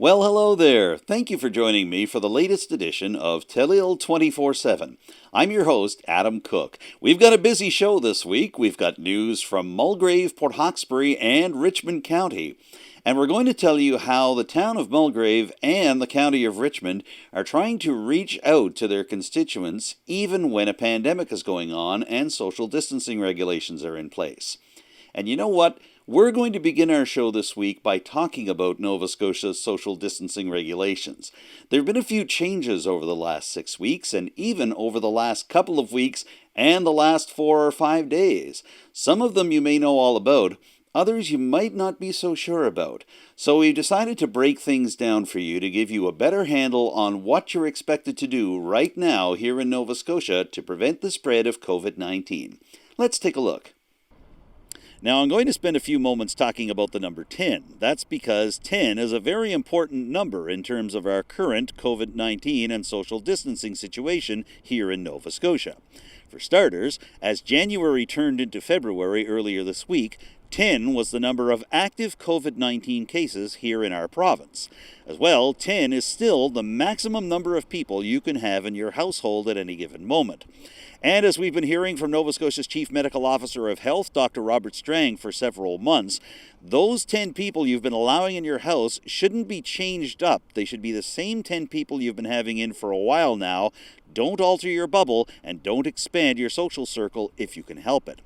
Well, hello there. Thank you for joining me for the latest edition of Telile 24/7. I'm your host, Adam Cook. We've got a busy show this week. We've got news from Mulgrave, Port Hawkesbury, and Richmond County. And we're going to tell you how the town of Mulgrave and the county of Richmond are trying to reach out to their constituents even when a pandemic is going on and social distancing regulations are in place. And you know what? We're going to begin our show this week by talking about Nova Scotia's social distancing regulations. There have been a few changes over the last 6 weeks and even over the last couple of weeks and the last 4 or 5 days. Some of them you may know all about, others you might not be so sure about. So we decided to break things down for you to give you a better handle on what you're expected to do right now here in Nova Scotia to prevent the spread of COVID-19. Let's take a look. Now, I'm going to spend a few moments talking about the number 10. That's because 10 is a very important number in terms of our current COVID-19 and social distancing situation here in Nova Scotia. For starters, as January turned into February earlier this week, 10 was the number of active COVID-19 cases here in our province. As well, 10 is still the maximum number of people you can have in your household at any given moment. And as we've been hearing from Nova Scotia's Chief Medical Officer of Health, Dr. Robert Strang, for several months, those 10 people you've been allowing in your house shouldn't be changed up. They should be the same 10 people you've been having in for a while now. Don't alter your bubble and don't expand your social circle if you can help it.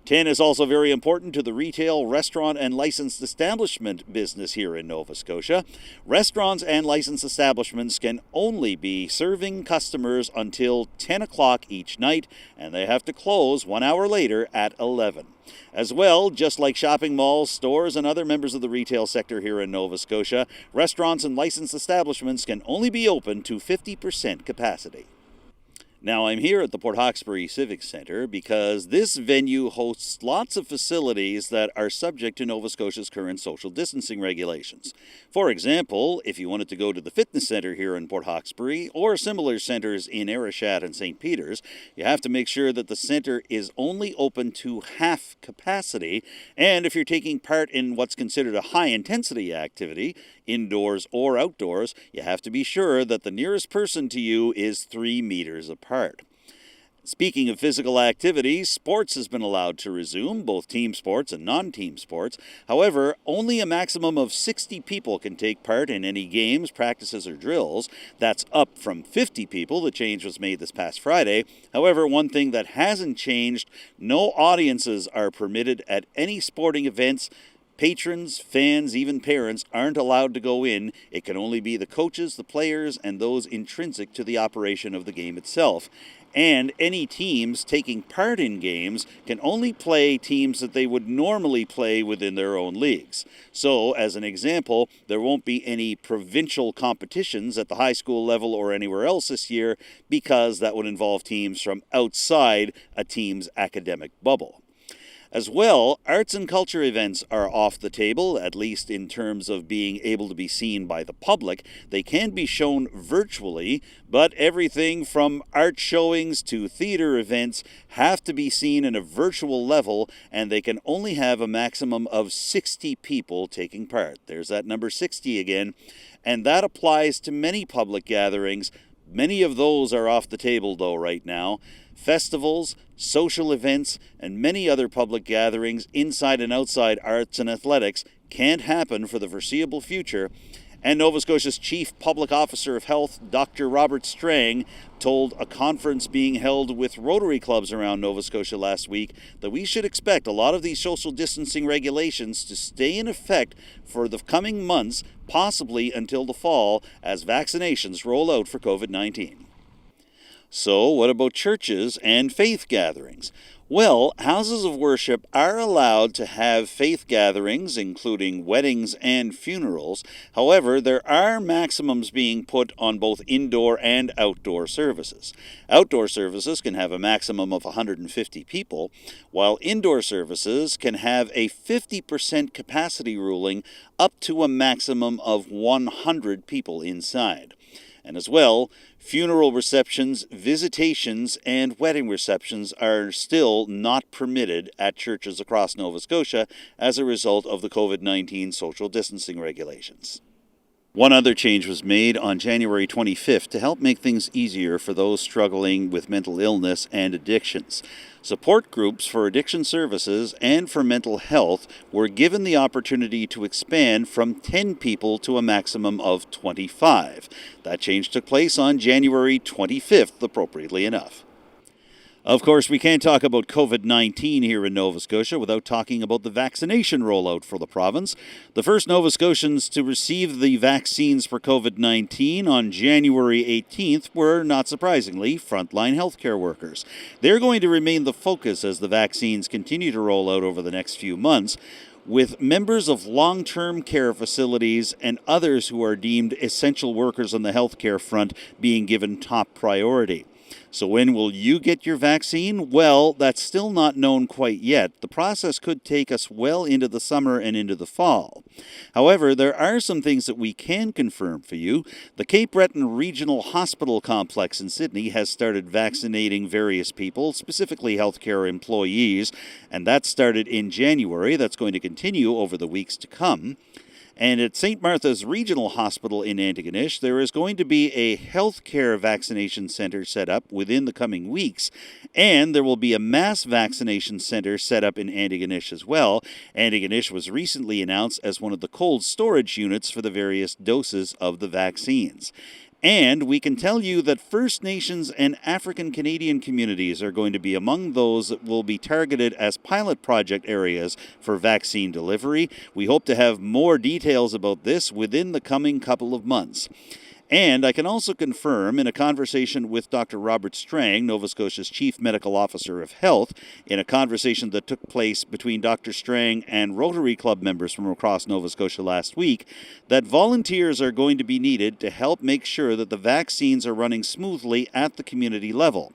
10 is also very important to the retail, restaurant, and licensed establishment business here in Nova Scotia. Restaurants and licensed establishments can only be serving customers until 10 o'clock each night, and they have to close 1 hour later at 11. As well, just like shopping malls, stores, and other members of the retail sector here in Nova Scotia, restaurants and licensed establishments can only be open to 50% capacity. Now, I'm here at the Port Hawkesbury Civic Centre because this venue hosts lots of facilities that are subject to Nova Scotia's current social distancing regulations. For example, if you wanted to go to the fitness centre here in Port Hawkesbury or similar centres in Arishat and St. Peters, you have to make sure that the centre is only open to half capacity. And if you're taking part in what's considered a high-intensity activity, indoors or outdoors, you have to be sure that the nearest person to you is 3 meters apart. Speaking of physical activity, sports has been allowed to resume, both team sports and non-team sports. However, only a maximum of 60 people can take part in any games, practices, or drills. That's up from 50 people. The change was made this past Friday. However, one thing that hasn't changed, no audiences are permitted at any sporting events. Patrons, fans, even parents aren't allowed to go in. It can only be the coaches, the players, and those intrinsic to the operation of the game itself. And any teams taking part in games can only play teams that they would normally play within their own leagues. So, as an example, there won't be any provincial competitions at the high school level or anywhere else this year because that would involve teams from outside a team's academic bubble. As well, arts and culture events are off the table, at least in terms of being able to be seen by the public. They can be shown virtually, but everything from art showings to theater events have to be seen in a virtual level, and they can only have a maximum of 60 people taking part. There's that number 60 again, and that applies to many public gatherings. Many of those are off the table, though, right now. Festivals, social events, and many other public gatherings inside and outside arts and athletics can't happen for the foreseeable future. And Nova Scotia's Chief Public Officer of Health, Dr. Robert Strang, told a conference being held with Rotary clubs around Nova Scotia last week that we should expect a lot of these social distancing regulations to stay in effect for the coming months, possibly until the fall, as vaccinations roll out for COVID-19. So, what about churches and faith gatherings? Well, houses of worship are allowed to have faith gatherings, including weddings and funerals. However, there are maximums being put on both indoor and outdoor services. Outdoor services can have a maximum of 150 people, while indoor services can have a 50% capacity ruling up to a maximum of 100 people inside. And as well, funeral receptions, visitations, and wedding receptions are still not permitted at churches across Nova Scotia as a result of the COVID-19 social distancing regulations. One other change was made on January 25th to help make things easier for those struggling with mental illness and addictions. Support groups for addiction services and for mental health were given the opportunity to expand from 10 people to a maximum of 25. That change took place on January 25th, appropriately enough. Of course, we can't talk about COVID-19 here in Nova Scotia without talking about the vaccination rollout for the province. The first Nova Scotians to receive the vaccines for COVID-19 on January 18th were, not surprisingly, frontline healthcare workers. They're going to remain the focus as the vaccines continue to roll out over the next few months, with members of long-term care facilities and others who are deemed essential workers on the healthcare front being given top priority. So when will you get your vaccine? Well, that's still not known quite yet. The process could take us well into the summer and into the fall. However, there are some things that we can confirm for you. The Cape Breton Regional Hospital Complex in Sydney has started vaccinating various people, specifically healthcare employees, and that started in January. That's going to continue over the weeks to come. And at St. Martha's Regional Hospital in Antigonish, there is going to be a healthcare vaccination center set up within the coming weeks. And there will be a mass vaccination center set up in Antigonish as well. Antigonish was recently announced as one of the cold storage units for the various doses of the vaccines. And we can tell you that First Nations and African Canadian communities are going to be among those that will be targeted as pilot project areas for vaccine delivery. We hope to have more details about this within the coming couple of months. And I can also confirm in a conversation with Dr. Robert Strang, Nova Scotia's Chief Medical Officer of Health, in a conversation that took place between Dr. Strang and Rotary Club members from across Nova Scotia last week, that volunteers are going to be needed to help make sure that the vaccines are running smoothly at the community level.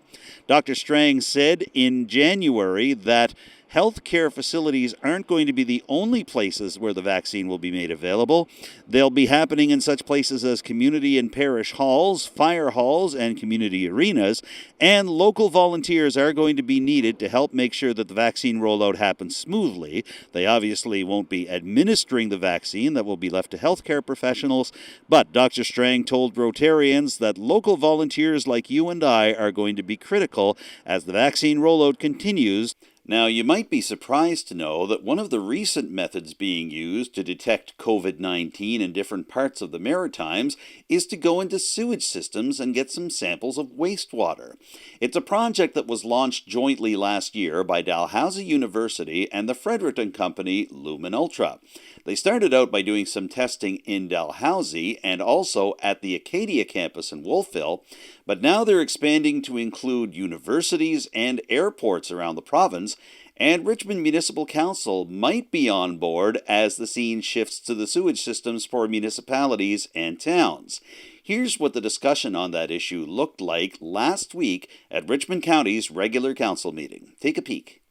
Dr. Strang said in January that healthcare facilities aren't going to be the only places where the vaccine will be made available. They'll be happening in such places as community and parish halls, fire halls, and community arenas, and local volunteers are going to be needed to help make sure that the vaccine rollout happens smoothly. They obviously won't be administering the vaccine. That will be left to healthcare professionals, but Dr. Strang told Rotarians that local volunteers like you and I are going to be critical as the vaccine rollout continues. Now, you might be surprised to know that one of the recent methods being used to detect COVID-19 in different parts of the Maritimes is to go into sewage systems and get some samples of wastewater. It's a project that was launched jointly last year by Dalhousie University and the Fredericton company Lumen Ultra. They started out by doing some testing in Dalhousie and also at the Acadia campus in Wolfville, but now they're expanding to include universities and airports around the province, and Richmond Municipal Council might be on board as the scene shifts to the sewage systems for municipalities and towns. Here's what the discussion on that issue looked like last week at Richmond County's regular council meeting. Take a peek.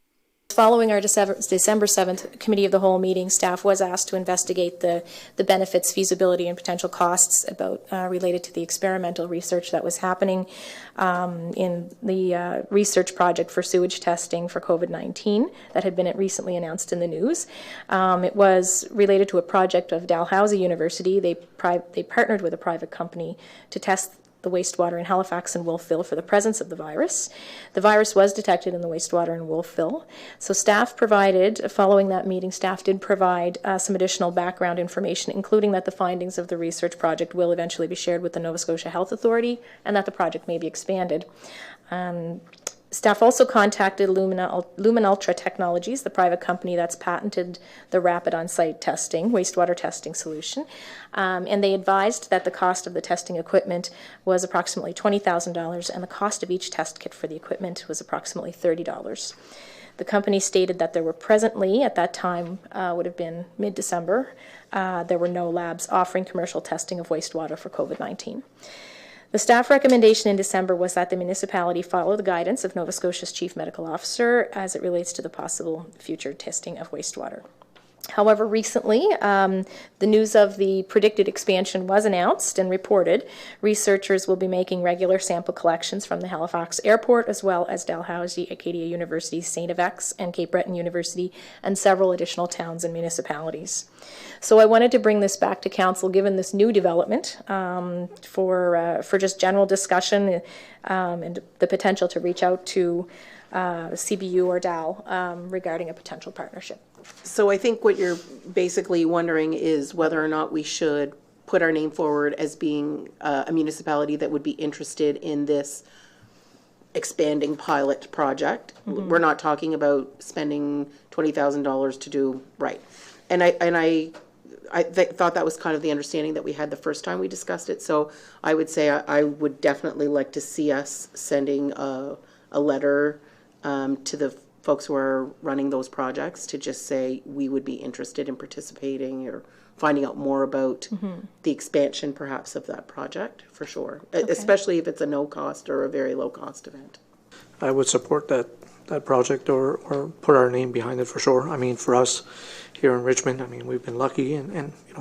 Following our December 7th Committee of the Whole meeting, staff was asked to investigate the benefits, feasibility, and potential costs related to the experimental research that was happening in the research project for sewage testing for COVID-19 that had been recently announced in the news. It was related to a project of Dalhousie University. They partnered with a private company to test the wastewater in Halifax and Wolfville for the presence of the virus. The virus was detected in the wastewater in Wolfville. So following that meeting, staff did provide some additional background information, including that the findings of the research project will eventually be shared with the Nova Scotia Health Authority and that the project may be expanded. Staff also contacted Lumen Ultra Technologies, the private company that's patented the rapid on-site testing, wastewater testing solution, and they advised that the cost of the testing equipment was approximately $20,000 and the cost of each test kit for the equipment was approximately $30. The company stated that there were presently, at that time would have been mid-December, there were no labs offering commercial testing of wastewater for COVID-19. The staff recommendation in December was that the municipality follow the guidance of Nova Scotia's Chief Medical Officer as it relates to the possible future testing of wastewater. However, recently, the news of the predicted expansion was announced and reported. Researchers will be making regular sample collections from the Halifax Airport, as well as Dalhousie, Acadia University, St. FX, and Cape Breton University, and several additional towns and municipalities. So I wanted to bring this back to Council, given this new development, for just general discussion and the potential to reach out to CBU or DAL regarding a potential partnership. So I think what you're basically wondering is whether or not we should put our name forward as being a municipality that would be interested in this expanding pilot project. Mm-hmm. We're not talking about spending $20,000 to do right. And I thought that was kind of the understanding that we had the first time we discussed it. So I would say I would definitely like to see us sending a letter to the folks who are running those projects to just say we would be interested in participating or finding out more about the expansion perhaps of that project, for sure, okay. Especially if it's a no-cost or a very low-cost event. I would support that project or put our name behind it for sure. I mean, for us here in Richmond, I mean, we've been lucky and you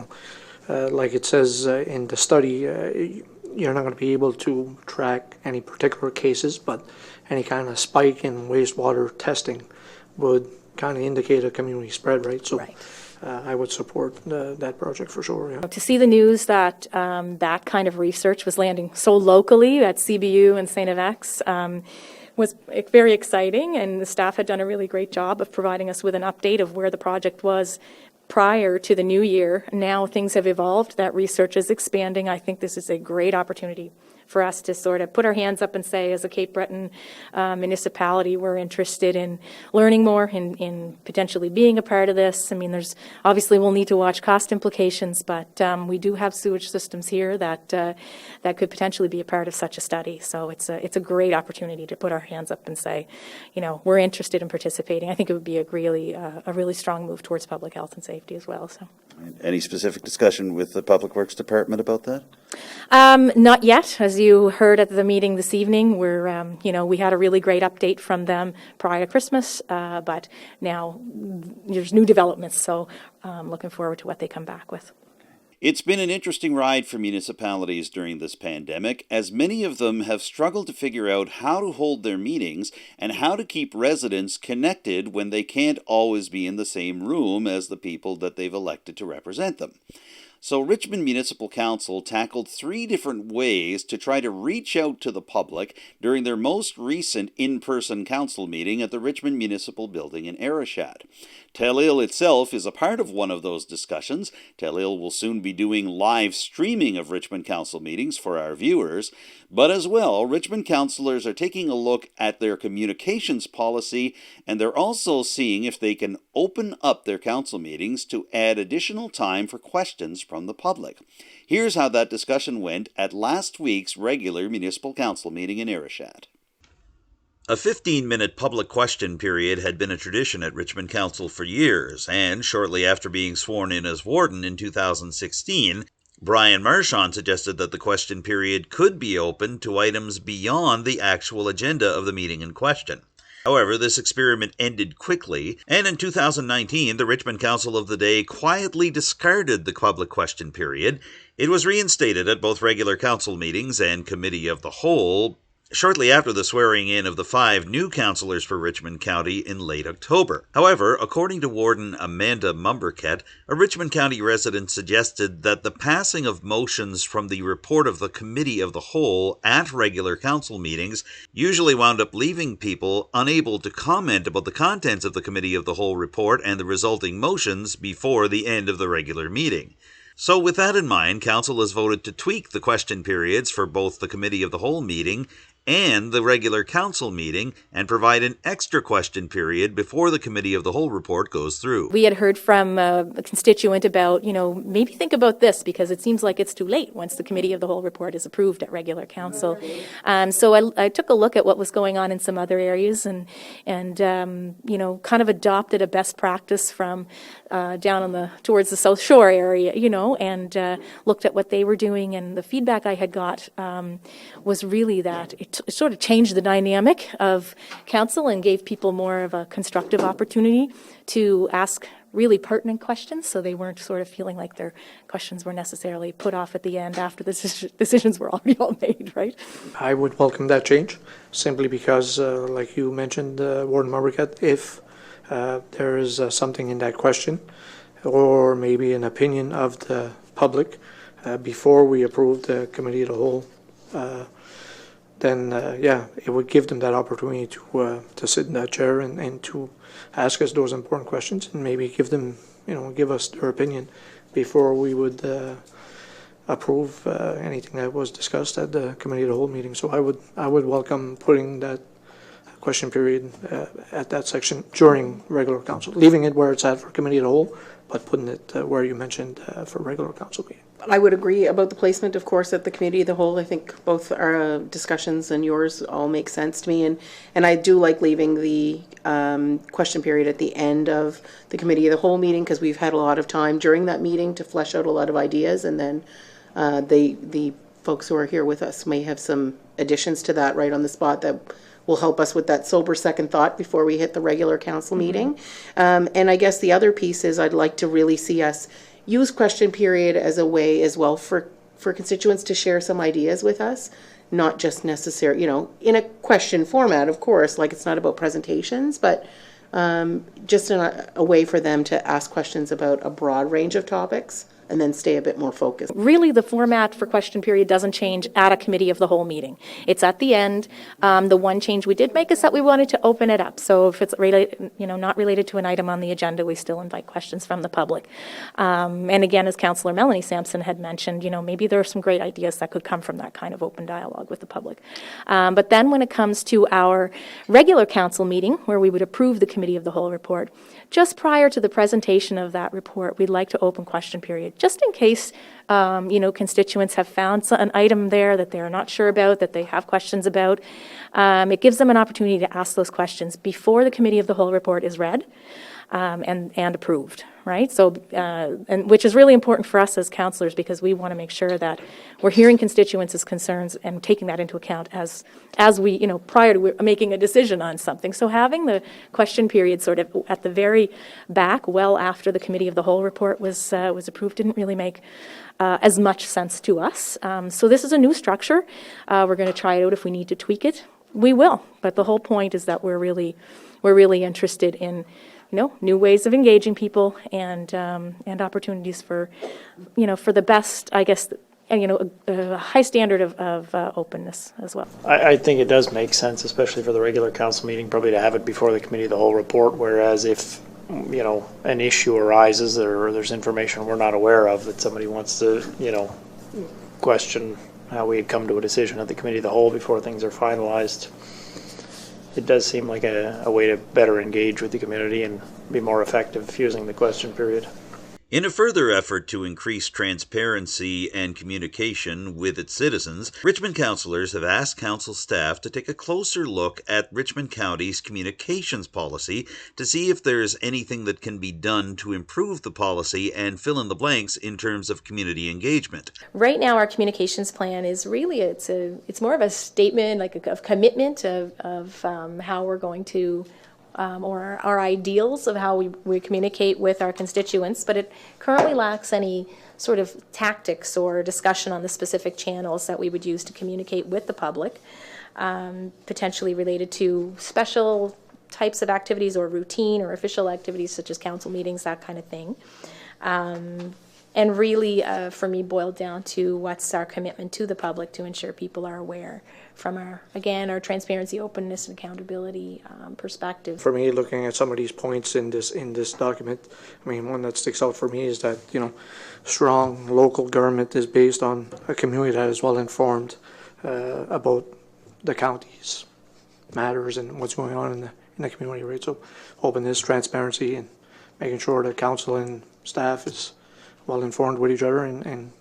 know, like it says in the study, you're not going to be able to track any particular cases, but any kind of spike in wastewater testing would kind of indicate a community spread, right? So right. I would support that project for sure. Yeah. To see the news that that kind of research was landing so locally at CBU and St. FX was very exciting, and the staff had done a really great job of providing us with an update of where the project was prior to the new year. Now things have evolved, that research is expanding. I think this is a great opportunity for us to sort of put our hands up and say, as a Cape Breton municipality, we're interested in learning more, in potentially being a part of this. I mean, there's obviously we'll need to watch cost implications, but we do have sewage systems here that that could potentially be a part of such a study. So it's a great opportunity to put our hands up and say, you know, we're interested in participating. I think it would be a really strong move towards public health and safety as well. So. Any specific discussion with the Public Works Department about that? Not yet. As you heard at the meeting this evening, we had a really great update from them prior to Christmas, but now there's new developments, so I'm looking forward to what they come back with. It's been an interesting ride for municipalities during this pandemic, as many of them have struggled to figure out how to hold their meetings and how to keep residents connected when they can't always be in the same room as the people that they've elected to represent them. So Richmond Municipal Council tackled 3 different ways to try to reach out to the public during their most recent in-person council meeting at the Richmond Municipal Building in Arishat. Telile itself is a part of one of those discussions. Telile will soon be doing live streaming of Richmond Council meetings for our viewers. But as well, Richmond councillors are taking a look at their communications policy, and they're also seeing if they can open up their council meetings to add additional time for questions from the public. Here's how that discussion went at last week's regular municipal council meeting in Arishat. A 15-minute public question period had been a tradition at Richmond Council for years, and shortly after being sworn in as warden in 2016, Brian Marchand suggested that the question period could be open to items beyond the actual agenda of the meeting in question. However, this experiment ended quickly, and in 2019, the Richmond Council of the Day quietly discarded the public question period. It was reinstated at both regular council meetings and committee of the whole, shortly after the swearing in of the 5 new councillors for Richmond County in late October. However, according to Warden Amanda Mumberket, a Richmond County resident suggested that the passing of motions from the report of the Committee of the Whole at regular council meetings usually wound up leaving people unable to comment about the contents of the Committee of the Whole report and the resulting motions before the end of the regular meeting. So with that in mind, Council has voted to tweak the question periods for both the Committee of the Whole meeting and the regular council meeting and provide an extra question period before the Committee of the Whole report goes through. We had heard from a constituent about, maybe think about this because it seems like it's too late once the Committee of the Whole report is approved at regular council. So I took a look at what was going on in some other areas and kind of adopted a best practice from down towards the South Shore area, and looked at what they were doing, and the feedback I had got was really that it sort of changed the dynamic of council and gave people more of a constructive opportunity to ask really pertinent questions, so they weren't sort of feeling like their questions were necessarily put off at the end after the decisions were already all made, right? I would welcome that change, simply because, like you mentioned, Warden Marbrikat, if there is something in that question, or maybe an opinion of the public, before we approve the committee of the whole, then it would give them that opportunity to sit in that chair and to ask us those important questions, and maybe give them, give us their opinion before we would approve anything that was discussed at the committee of the whole meeting. So I would welcome putting that question period at that section during regular council, leaving it where it's at for committee of the whole, but putting it where you mentioned for regular council meeting. I would agree about the placement, of course, at the committee of the whole. I think both our discussions and yours all make sense to me, and I do like leaving the question period at the end of the committee of the whole meeting, because we've had a lot of time during that meeting to flesh out a lot of ideas, and then the folks who are here with us may have some additions to that right on the spot that will help us with that sober second thought before we hit the regular council meeting. And I guess the other piece is I'd like to really see us use question period as a way as well for constituents to share some ideas with us, not just necessary, in a question format, of course, like it's not about presentations, but just in a way for them to ask questions about a broad range of topics and then stay a bit more focused. Really, the format for question period doesn't change at a committee of the whole meeting. It's at the end. The one change we did make is that we wanted to open it up. So if it's related, not related to an item on the agenda, we still invite questions from the public. And again, as Councillor Melanie Sampson had mentioned, maybe there are some great ideas that could come from that kind of open dialogue with the public. But then when it comes to our regular council meeting, where we would approve the committee of the whole report, just prior to the presentation of that report, we'd like to open question period, just in case, constituents have found an item there that they're not sure about, that they have questions about. It gives them an opportunity to ask those questions before the committee of the whole report is read and approved, right? So, and which is really important for us as councillors, because we want to make sure that we're hearing constituents' concerns and taking that into account as we, prior to making a decision on something. So having the question period sort of at the very back, well after the committee of the whole report was approved, didn't really make as much sense to us. So this is a new structure. We're going to try it out. If we need to tweak it, we will. But the whole point is that we're really interested in new ways of engaging people and opportunities for the best, I guess, a high standard of openness as well. I think it does make sense, especially for the regular council meeting, probably to have it before the committee of the whole report, whereas if an issue arises or there's information we're not aware of that somebody wants to, question how we had come to a decision at the committee of the whole before things are finalized, it does seem like a way to better engage with the community and be more effective using the question period. In a further effort to increase transparency and communication with its citizens, Richmond councillors have asked council staff to take a closer look at Richmond County's communications policy to see if there is anything that can be done to improve the policy and fill in the blanks in terms of community engagement. Right now, our communications plan is really, it's more of a statement, like of commitment of how we're going to or our ideals of how we communicate with our constituents, but it currently lacks any sort of tactics or discussion on the specific channels that we would use to communicate with the public, potentially related to special types of activities or routine or official activities such as council meetings, that kind of thing. And really, for me, boiled down to what's our commitment to the public to ensure people are aware from our transparency, openness, and accountability perspective. For me, looking at some of these points in this document, one that sticks out for me is that, strong local government is based on a community that is well informed about the county's matters and what's going on in the community, right? So openness, transparency, and making sure that council and staff is well informed with each other and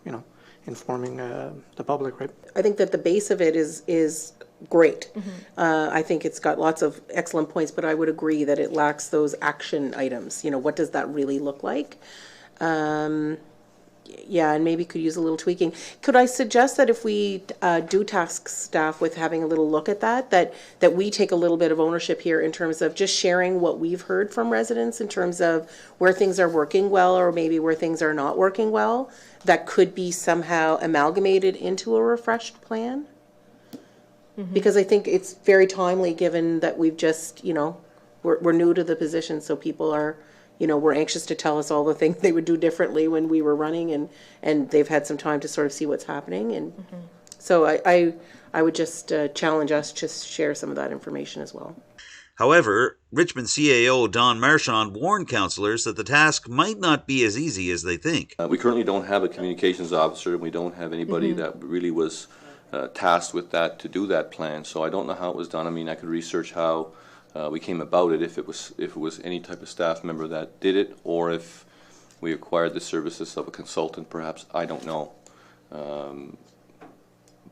informing the public, right? I think that the base of it is great. I think it's got lots of excellent points, but I would agree that it lacks those action items. What does that really look like? Yeah, and maybe could use a little tweaking. Could I suggest that if we do task staff with having a little look at that we take a little bit of ownership here in terms of just sharing what we've heard from residents in terms of where things are working well or maybe where things are not working well, that could be somehow amalgamated into a refreshed plan? Because I think it's very timely, given that we've just, we're new to the position, so people are, we're anxious to tell us all the things they would do differently when we were running, and they've had some time to sort of see what's happening. And so I would just challenge us to share some of that information as well. However, Richmond CAO Don Marchand warned councillors that the task might not be as easy as they think. We currently don't have a communications officer, and we don't have anybody that really was tasked with that to do that plan. So I don't know how it was done. I mean, I could research how we came about it, if it was any type of staff member that did it, or if we acquired the services of a consultant, perhaps. I don't know.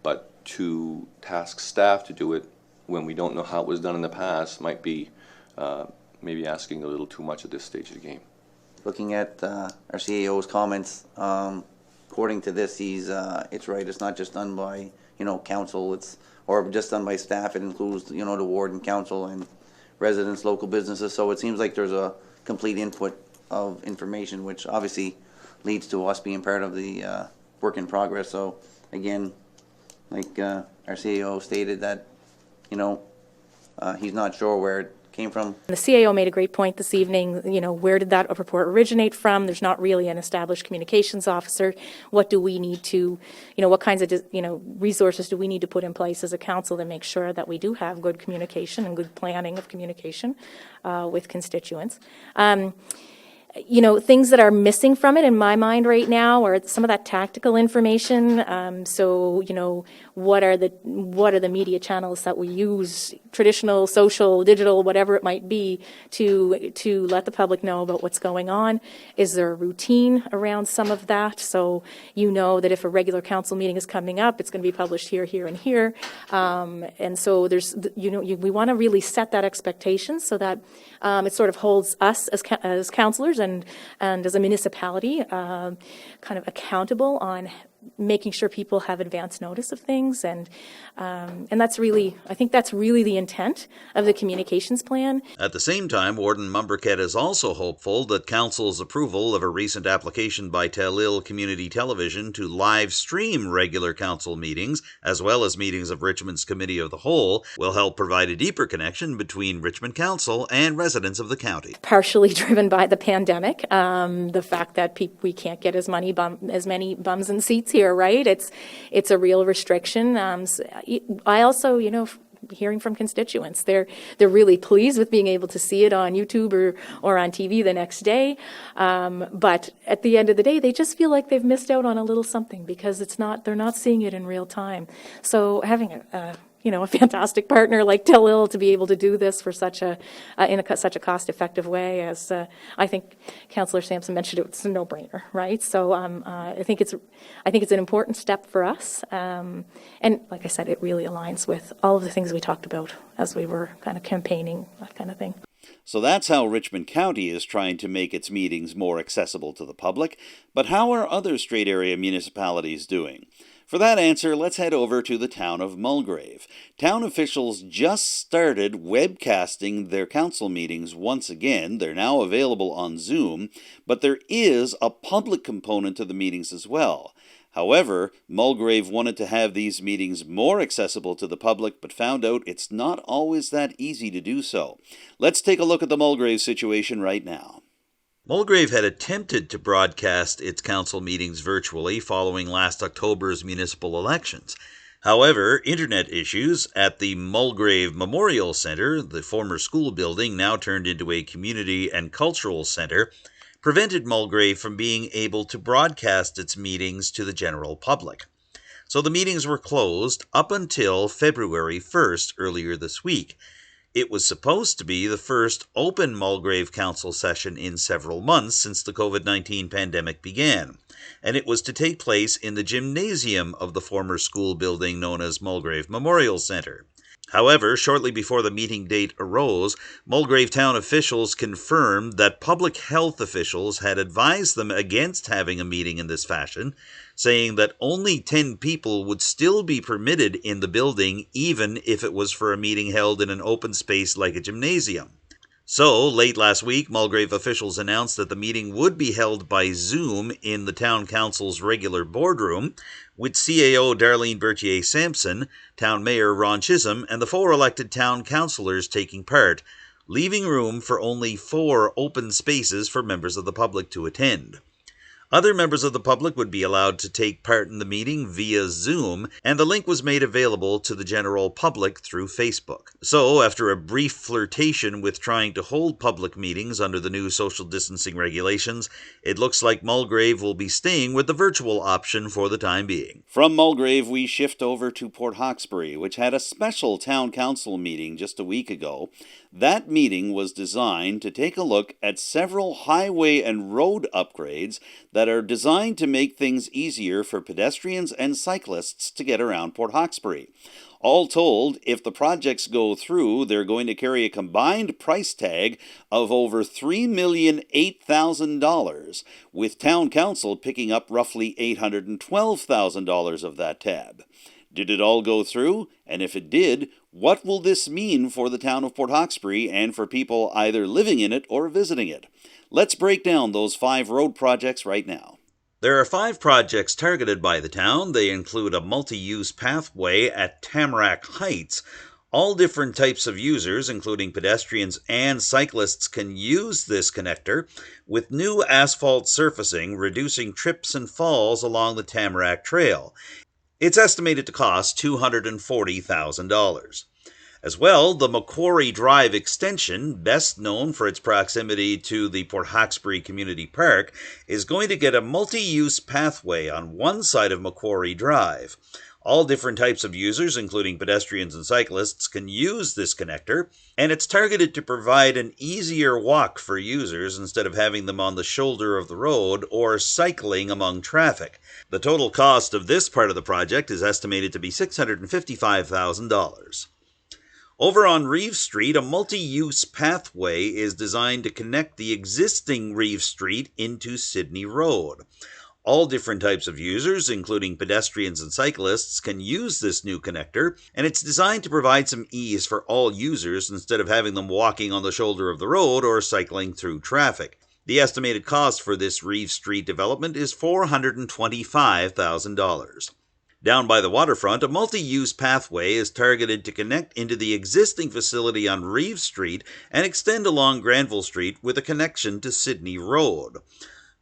But to task staff to do it when we don't know how it was done in the past might be maybe asking a little too much at this stage of the game. Looking at our CAO's comments, according to this, it's right. It's not just done by council. Or just done by staff. It includes the ward and council and residents, local businesses. So it seems like there's a complete input of information, which obviously leads to us being part of the work in progress. So again, like our CAO stated that he's not sure where it came from. The CAO made a great point this evening. Where did that report originate from? There's not really an established communications officer. What do we need to, what kinds of, resources do we need to put in place as a council to make sure that we do have good communication and good planning of communication with constituents? Things that are missing from it in my mind right now are some of that tactical information. What are the media channels that we use, traditional, social, digital, whatever it might be, to let the public know about what's going on? Is there a routine around some of that? So that if a regular council meeting is coming up, it's going to be published here, here, and here. And so there's, we want to really set that expectation so that it sort of holds us as councillors and as a municipality kind of accountable on making sure people have advance notice of things, and that's really, I think that's really the intent of the communications plan. At the same time, Warden Mumberket is also hopeful that Council's approval of a recent application by Telile Community Television to live stream regular Council meetings, as well as meetings of Richmond's Committee of the Whole, will help provide a deeper connection between Richmond Council and residents of the county. Partially driven by the pandemic, the fact that we can't get as many bums in seats here, right? It's a real restriction. I also, hearing from constituents, they're really pleased with being able to see it on YouTube or on TV the next day. But at the end of the day, they just feel like they've missed out on a little something because they're not seeing it in real time. So having a fantastic partner like Telile to be able to do this for such a cost effective way, as I think Councillor Sampson mentioned, it's a no-brainer, right? So I think it's an important step for us, and like I said, it really aligns with all of the things we talked about as we were kind of campaigning, that kind of thing. So that's how Richmond County is trying to make its meetings more accessible to the public. But how are other Strait Area municipalities doing? For that answer, let's head over to the town of Mulgrave. Town officials just started webcasting their council meetings once again. They're now available on Zoom, but there is a public component to the meetings as well. However, Mulgrave wanted to have these meetings more accessible to the public, but found out it's not always that easy to do so. Let's take a look at the Mulgrave situation right now. Mulgrave had attempted to broadcast its council meetings virtually following last October's municipal elections. However, internet issues at the Mulgrave Memorial Centre, the former school building now turned into a community and cultural centre, prevented Mulgrave from being able to broadcast its meetings to the general public. So the meetings were closed up until February 1st earlier this week. It was supposed to be the first open Mulgrave Council session in several months since the COVID-19 pandemic began, and it was to take place in the gymnasium of the former school building known as Mulgrave Memorial Centre. However, shortly before the meeting date arose, Mulgrave Town officials confirmed that public health officials had advised them against having a meeting in this fashion, saying that only 10 people would still be permitted in the building even if it was for a meeting held in an open space like a gymnasium. So, late last week, Mulgrave officials announced that the meeting would be held by Zoom in the Town Council's regular boardroom, with CAO Darlene Berthier-Sampson, Town Mayor Ron Chisholm, and the 4 elected Town Councillors taking part, leaving room for only 4 open spaces for members of the public to attend. Other members of the public would be allowed to take part in the meeting via Zoom, and the link was made available to the general public through Facebook. So, after a brief flirtation with trying to hold public meetings under the new social distancing regulations, it looks like Mulgrave will be staying with the virtual option for the time being. From Mulgrave, we shift over to Port Hawkesbury, which had a special town council meeting just a week ago. That meeting was designed to take a look at several highway and road upgrades that are designed to make things easier for pedestrians and cyclists to get around Port Hawkesbury. All told, if the projects go through, they're going to carry a combined price tag of over $3,008,000, with Town Council picking up roughly $812,000 of that tab. Did it all go through? And if it did, what will this mean for the town of Port Hawkesbury and for people either living in it or visiting it? Let's break down those 5 road projects right now. There are 5 projects targeted by the town. They include a multi-use pathway at Tamarack Heights. All different types of users, including pedestrians and cyclists, can use this connector, with new asphalt surfacing reducing trips and falls along the Tamarack Trail. It's estimated to cost $240,000. As well, the Macquarie Drive extension, best known for its proximity to the Port Hawkesbury Community Park, is going to get a multi-use pathway on one side of Macquarie Drive. All different types of users, including pedestrians and cyclists, can use this connector, and it's targeted to provide an easier walk for users instead of having them on the shoulder of the road or cycling among traffic. The total cost of this part of the project is estimated to be $655,000. Over on Reeve Street, a multi-use pathway is designed to connect the existing Reeve Street into Sydney Road. All different types of users, including pedestrians and cyclists, can use this new connector, and it's designed to provide some ease for all users instead of having them walking on the shoulder of the road or cycling through traffic. The estimated cost for this Reeve Street development is $425,000. Down by the waterfront, a multi-use pathway is targeted to connect into the existing facility on Reeve Street and extend along Granville Street with a connection to Sydney Road.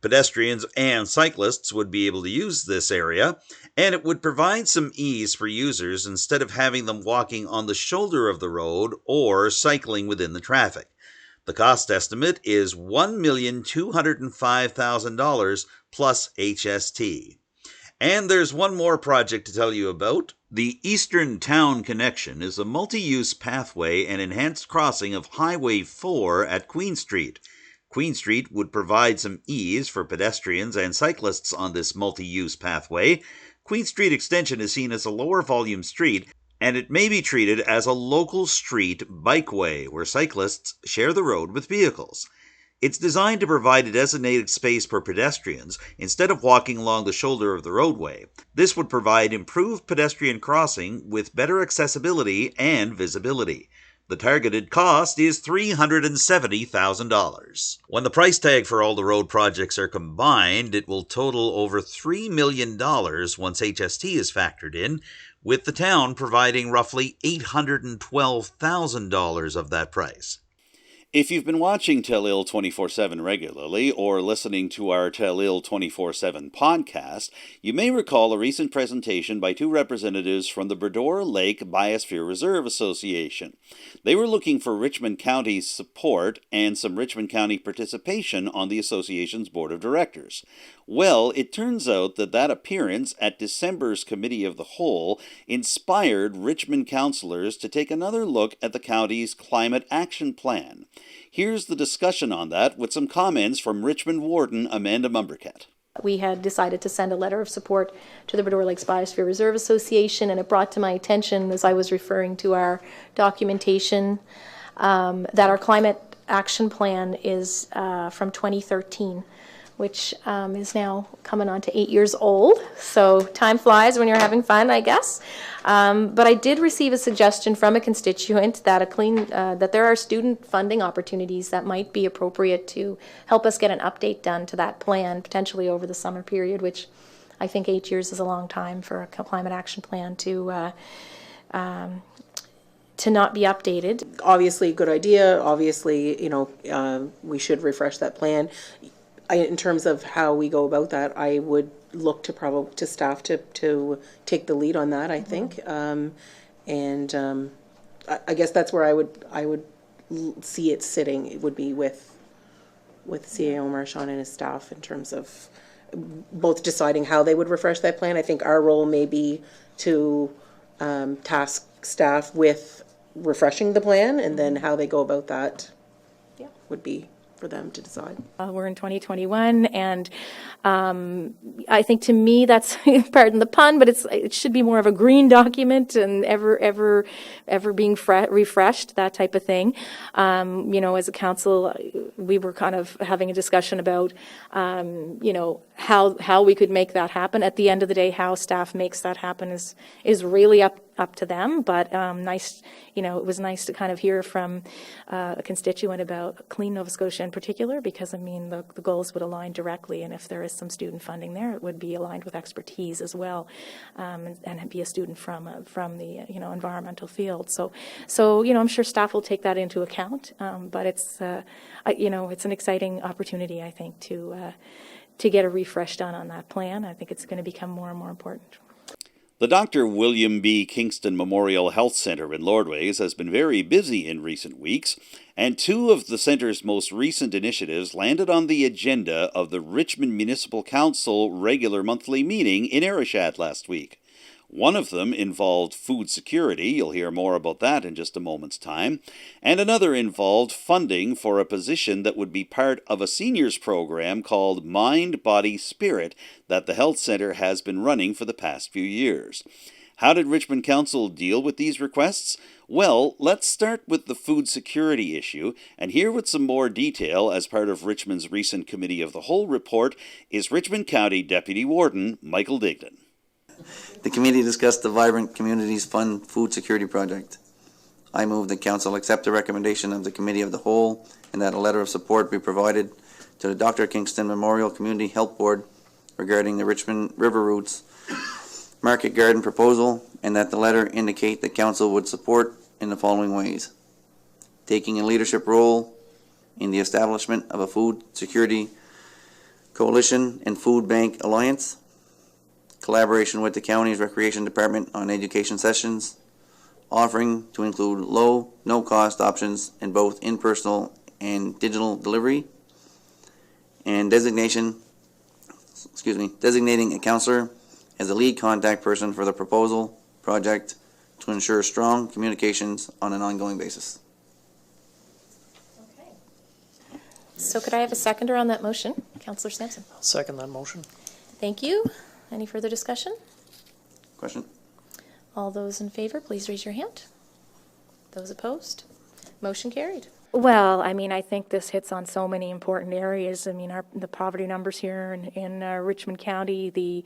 Pedestrians and cyclists would be able to use this area, and it would provide some ease for users instead of having them walking on the shoulder of the road or cycling within the traffic. The cost estimate is $1,205,000 plus HST. And there's one more project to tell you about. The Eastern Town Connection is a multi-use pathway and enhanced crossing of Highway 4 at Queen Street. Queen Street would provide some ease for pedestrians and cyclists on this multi-use pathway. Queen Street Extension is seen as a lower volume street, and it may be treated as a local street bikeway where cyclists share the road with vehicles. It's designed to provide a designated space for pedestrians instead of walking along the shoulder of the roadway. This would provide improved pedestrian crossing with better accessibility and visibility. The targeted cost is $370,000. When the price tag for all the road projects are combined, it will total over $3 million once HST is factored in, with the town providing roughly $812,000 of that price. If you've been watching Telile 24/7 regularly or listening to our Telile 24/7 podcast, you may recall a recent presentation by 2 representatives from the Boudreau Lake Biosphere Reserve Association. They were looking for Richmond County's support and some Richmond County participation on the association's board of directors. Well, it turns out that appearance at December's Committee of the Whole inspired Richmond councillors to take another look at the county's Climate Action Plan. Here's the discussion on that with some comments from Richmond Warden Amanda Mumbercat. We had decided to send a letter of support to the Boudreau Lakes Biosphere Reserve Association, and it brought to my attention, as I was referring to our documentation, that our climate action plan is from 2013, which is now coming on to 8 years old. So time flies when you're having fun, I guess. But I did receive a suggestion from a constituent that that there are student funding opportunities that might be appropriate to help us get an update done to that plan, potentially over the summer period, which I think 8 years is a long time for a climate action plan to not be updated. Obviously, a good idea. Obviously, we should refresh that plan. In terms of how we go about that, I would look to staff to take the lead on that, I think. I guess that's where I would see it sitting. It would be with CAO Marchand and his staff in terms of both deciding how they would refresh that plan. I think our role may be to task staff with refreshing the plan, and then how they go about that would be for them to decide. We're in 2021, and I think to me that's, pardon the pun, but it should be more of a green document and ever being refreshed, that type of thing. As a council, we were kind of having a discussion about, how we could make that happen. At the end of the day, how staff makes that happen is really up to them, but it was nice to kind of hear from a constituent about Clean Nova Scotia in particular, because the goals would align directly, and if there is some student funding there, it would be aligned with expertise as well, and be a student from the environmental field. So I'm sure staff will take that into account, but it's an exciting opportunity, I think, to get a refresh done on that plan. I think it's going to become more and more important. The Dr. William B. Kingston Memorial Health Centre in Lordways has been very busy in recent weeks, and two of the centre's most recent initiatives landed on the agenda of the Richmond Municipal Council regular monthly meeting in Arishat last week. One of them involved food security, you'll hear more about that in just a moment's time, and another involved funding for a position that would be part of a seniors program called Mind, Body, Spirit that the health centre has been running for the past few years. How did Richmond Council deal with these requests? Well, let's start with the food security issue, and here with some more detail as part of Richmond's recent Committee of the Whole report is Richmond County Deputy Warden Michael Dignan. The committee discussed the Vibrant Communities Fund Food Security Project. I move the council accept the recommendation of the Committee of the Whole and that a letter of support be provided to the Dr. Kingston Memorial Community Health Board regarding the Richmond River Routes Market Garden proposal, and that the letter indicate the council would support in the following ways: taking a leadership role in the establishment of a food security coalition and food bank alliance, collaboration with the county's recreation department on education sessions, offering to include low, no-cost options in both in-person and digital delivery, and designating a counselor as a lead contact person for the proposal project to ensure strong communications on an ongoing basis. Okay. So could I have a seconder on that motion? Councillor Sampson. I'll second that motion. Thank you. Any further discussion? Question? All those in favor, please raise your hand. Those opposed? Motion carried. Well, I think this hits on so many important areas. The poverty numbers here in Richmond County, the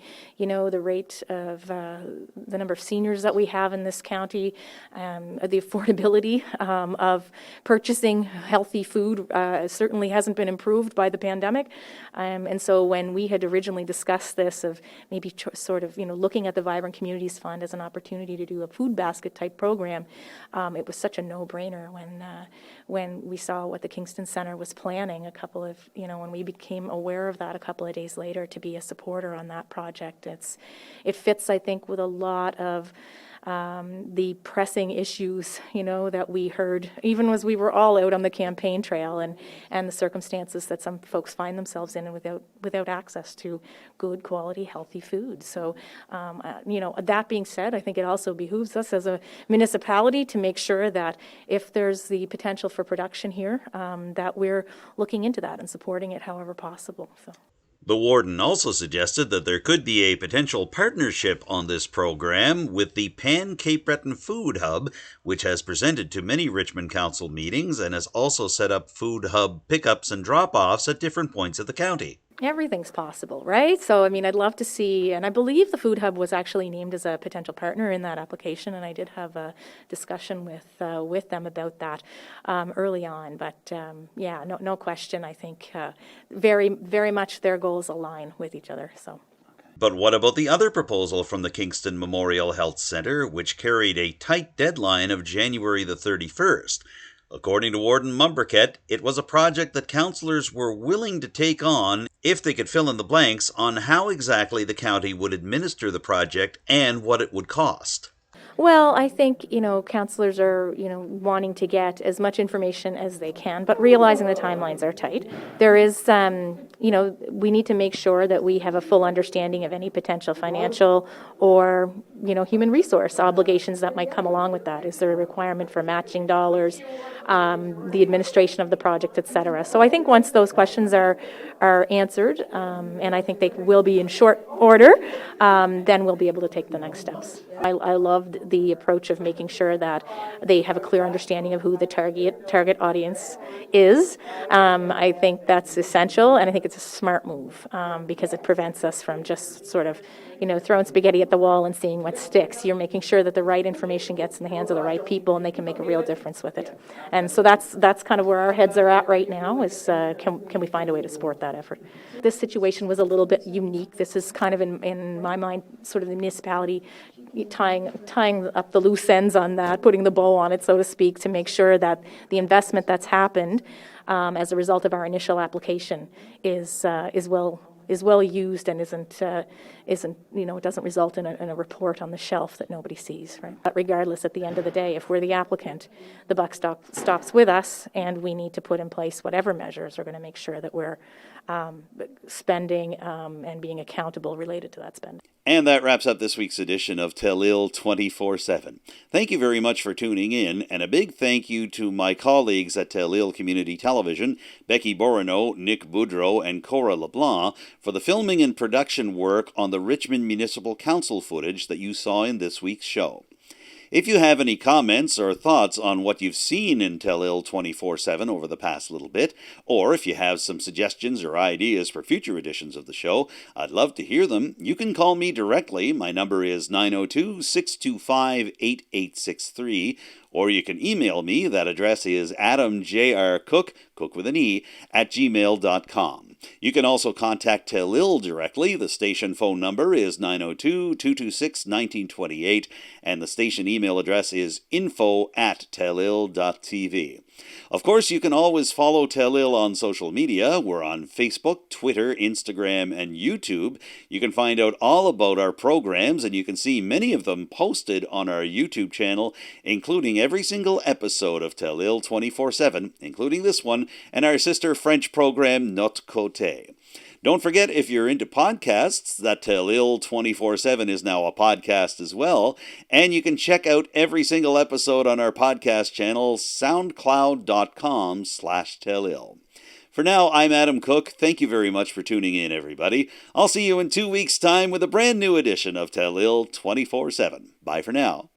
rate of the number of seniors that we have in this county, the affordability of purchasing healthy food certainly hasn't been improved by the pandemic. And so when we had originally discussed this of maybe looking at the Vibrant Communities Fund as an opportunity to do a food basket type program, it was such a no-brainer when we saw what the Kingston Centre was planning when we became aware of that a couple of days later to be a supporter on that project. It fits, I think, with a lot of the pressing issues, that we heard, even as we were all out on the campaign trail, and the circumstances that some folks find themselves in without access to good quality, healthy food. So, that being said, I think it also behooves us as a municipality to make sure that if there's the potential for production here, that we're looking into that and supporting it however possible. So. The warden also suggested that there could be a potential partnership on this program with the Pan Cape Breton Food Hub, which has presented to many Richmond Council meetings and has also set up food hub pickups and drop-offs at different points of the county. Everything's possible, right? So, I mean, I'd love to see, and I believe the Food Hub was actually named as a potential partner in that application, and I did have a discussion with them about that early on. But yeah, no question. I think very, very much their goals align with each other. So. But what about the other proposal from the Kingston Memorial Health Centre, which carried a tight deadline of January the 31st? According to Warden Mumberket, it was a project that councillors were willing to take on if they could fill in the blanks on how exactly the county would administer the project and what it would cost. Well, I think, councillors are, wanting to get as much information as they can, but realizing the timelines are tight. There is, we need to make sure that we have a full understanding of any potential financial or, human resource obligations that might come along with that. Is there a requirement for matching dollars, the administration of the project, et cetera? So I think once those questions are answered, and I think they will be in short order, then we'll be able to take the next steps. I loved the approach of making sure that they have a clear understanding of who the target audience is. I think that's essential, and I think it's a smart move because it prevents us from just sort of, throwing spaghetti at the wall and seeing what sticks. You're making sure that the right information gets in the hands of the right people, and they can make a real difference with it. And so that's kind of where our heads are at right now. Is can we find a way to support that effort? This situation was a little bit unique. This is kind of in my mind, sort of the municipality tying up the loose ends on that, putting the bow on it, so to speak, to make sure that the investment that's happened as a result of our initial application is well used and isn't it doesn't result in a report on the shelf that nobody sees, right? But regardless, at the end of the day, if we're the applicant, the buck stops with us, and we need to put in place whatever measures are going to make sure that we're spending and being accountable related to that spending. And that wraps up this week's edition of Telile 24/7. Thank you very much for tuning in, and a big thank you to my colleagues at Telile Community Television, Becky Bourinot, Nick Boudreau, and Cora LeBlanc, for the filming and production work on the Richmond Municipal Council footage that you saw in this week's show. If you have any comments or thoughts on what you've seen in Telile 24/7 over the past little bit, or if you have some suggestions or ideas for future editions of the show, I'd love to hear them. You can call me directly. My number is 902-625-8863, or you can email me. That address is adamjrcook, cook with an E, @gmail.com. You can also contact Telile directly. The station phone number is 902-226-1928, and the station email address is info@telile.tv. Of course, you can always follow Telile on social media. We're on Facebook, Twitter, Instagram, and YouTube. You can find out all about our programs, and you can see many of them posted on our YouTube channel, including every single episode of Telile 24/7, including this one, and our sister French program, Notre Côté. Don't forget, if you're into podcasts, that Telile 24/7 is now a podcast as well, and you can check out every single episode on our podcast channel, soundcloud.com/Telile. For now, I'm Adam Cook. Thank you very much for tuning in, everybody. I'll see you in 2 weeks' time with a brand new edition of Telile 24/7. Bye for now.